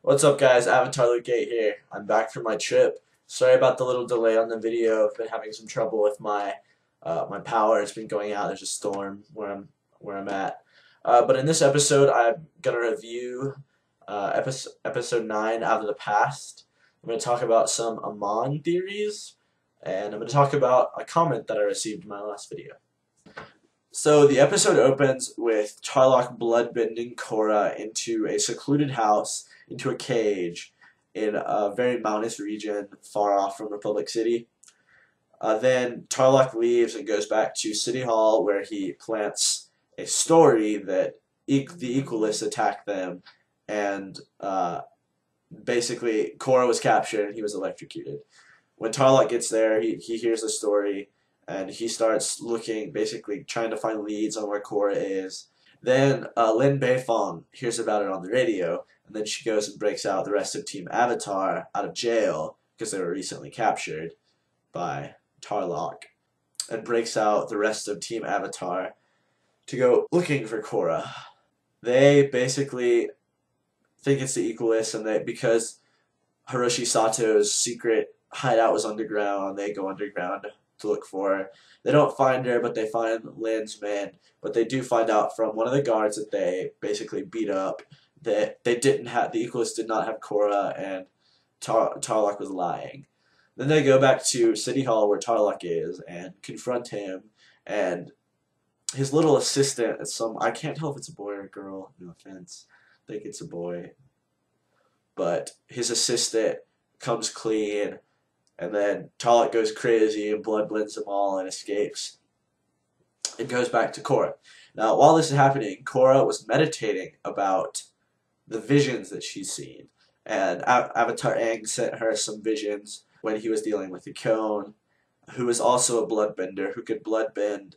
What's up guys, Avatarluke here. I'm back from my trip. Sorry about the little delay on the video. I've been having some trouble with my power. It's been going out. There's a storm where I'm at. But in this episode I'm gonna review episode 9, Out of the Past. I'm gonna talk about some Amon theories, and I'm gonna talk about a comment that I received in my last video. So the episode opens with Tarlok bloodbending Korra into a secluded house, into a cage, in a very mountainous region far off from Republic City. Then Tarlok leaves and goes back to City Hall, where he plants a story that the Equalists attacked them, and basically Korra was captured and he was electrocuted. When Tarlok gets there, he hears the story, and he starts looking, basically trying to find leads on where Korra is. Then Lin Beifong hears about it on the radio, and then she goes and breaks out the rest of Team Avatar out of jail, because they were recently captured by Tarlok, and breaks out the rest of Team Avatar to go looking for Korra. They basically think it's the Equalists, and because Hiroshi Sato's secret hideout was underground, they go underground to look for her. They don't find her, but they find Lin's men. But they do find out from one of the guards that they basically beat up that the Equalists did not have Korra, and Tarlok was lying. Then they go back to City Hall where Tarlok is and confront him, and his little assistant, I can't tell if it's a boy or a girl, no offense, I think it's a boy, but his assistant comes clean, and then Tarlok goes crazy and blood blends them all and escapes and goes back to Korra. Now, while this is happening, Korra was meditating about the visions that she's seen, and Avatar Aang sent her some visions when he was dealing with the Cone, who is also a bloodbender, who could bloodbend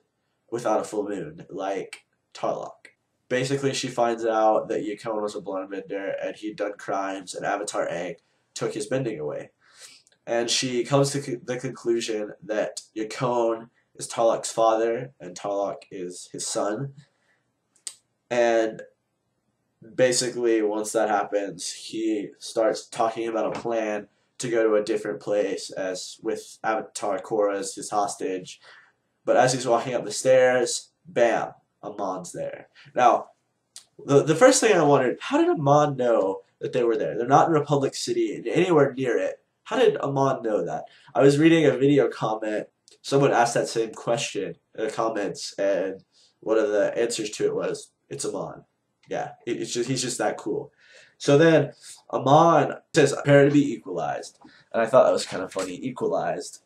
without a full moon, like Tarlok. Basically, she finds out that Yakone was a bloodbender and he'd done crimes, and Avatar Aang took his bending away. And she comes to the conclusion that Yakone is Tarlok's father and Tarlok is his son. And basically, once that happens, he starts talking about a plan to go to a different place, as with Avatar Korra as his hostage. But as he's walking up the stairs, bam, Amon's there. Now, the first thing I wondered, how did Amon know that they were there? They're not in Republic City and anywhere near it. How did Amon know that? I was reading a video comment. Someone asked that same question in the comments, and one of the answers to it was, it's Amon. Yeah, he's just that cool. So then Amon says, prepare to be equalized. And I thought that was kind of funny, equalized.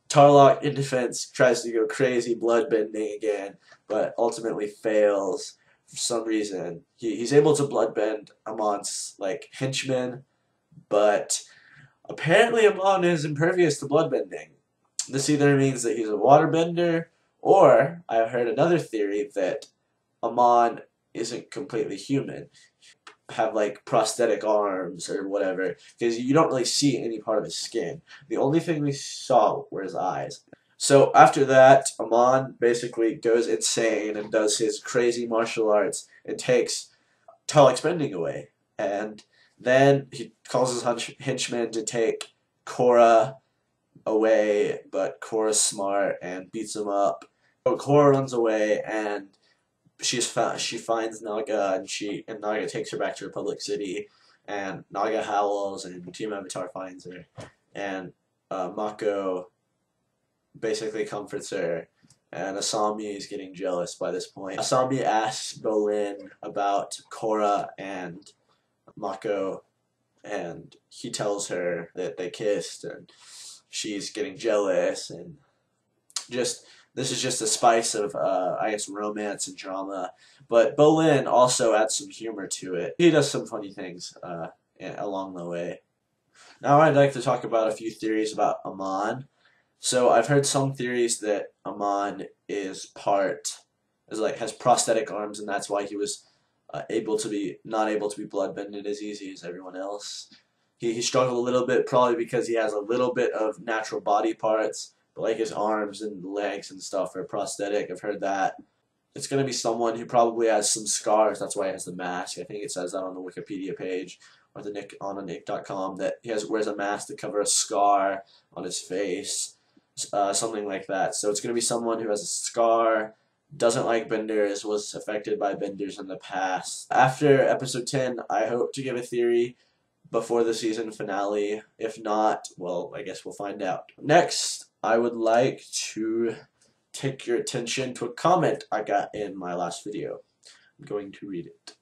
Tarlok, in defense, tries to go crazy, bloodbending again, but ultimately fails for some reason. He's able to bloodbend Amon's, henchmen, but apparently Amon is impervious to bloodbending. This either means that he's a waterbender, or I've heard another theory that Amon isn't completely human, have prosthetic arms or whatever, because you don't really see any part of his skin. The only thing we saw were his eyes. So after that, Amon basically goes insane and does his crazy martial arts and takes Tarlok's bending away. And then he calls his henchmen to take Korra away, but Korra's smart and beats him up. So Korra runs away, and she finds Naga, and Naga takes her back to Republic City, and Naga howls, and Team Avatar finds her, and Mako basically comforts her, and Asami is getting jealous by this point. Asami asks Bolin about Korra and Mako, and he tells her that they kissed, and she's getting jealous, and this is just a spice of, I guess, romance and drama. But Bolin also adds some humor to it. He does some funny things along the way. Now I'd like to talk about a few theories about Amon. So I've heard some theories that Amon has prosthetic arms, and that's why he was not able to be bloodbended as easy as everyone else. He struggled a little bit, probably because he has a little bit of natural body parts, but his arms and legs and stuff are prosthetic. I've heard that. it's going to be someone who probably has some scars. That's why he has the mask. I think it says that on the Wikipedia page or the Nick.com that he wears a mask to cover a scar on his face, something like that. So it's going to be someone who has a scar, doesn't like benders, was affected by benders in the past. After episode 10, I hope to give a theory before the season finale. If not, well, I guess we'll find out. Next, I would like to take your attention to a comment I got in my last video. I'm going to read it.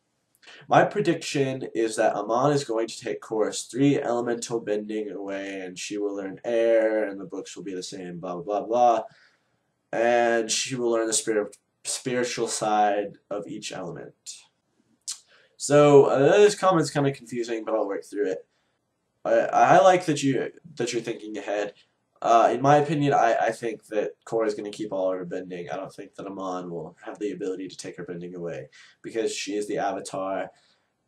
My prediction is that Amon is going to take Korra's 3 elemental bending away, and she will learn air, and the books will be the same, blah, blah, blah, blah. And she will learn the spiritual side of each element. So this comment's kind of confusing, but I'll work through it. I like that you're thinking ahead. In my opinion, I think that Korra is going to keep all of her bending. I don't think that Amon will have the ability to take her bending away because she is the Avatar.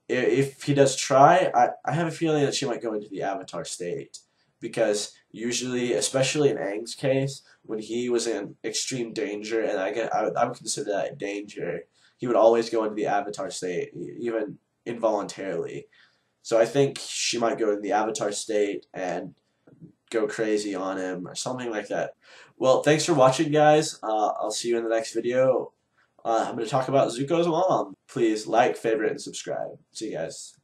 If he does try, I have a feeling that she might go into the Avatar state because usually, especially in Aang's case, when he was in extreme danger, and I would consider that danger, he would always go into the Avatar state, even involuntarily. So I think she might go into the Avatar state and go crazy on him or something like that. Well, thanks for watching, guys. I'll see you in the next video. I'm going to talk about Zuko's mom. Please like, favorite, and subscribe. See you guys.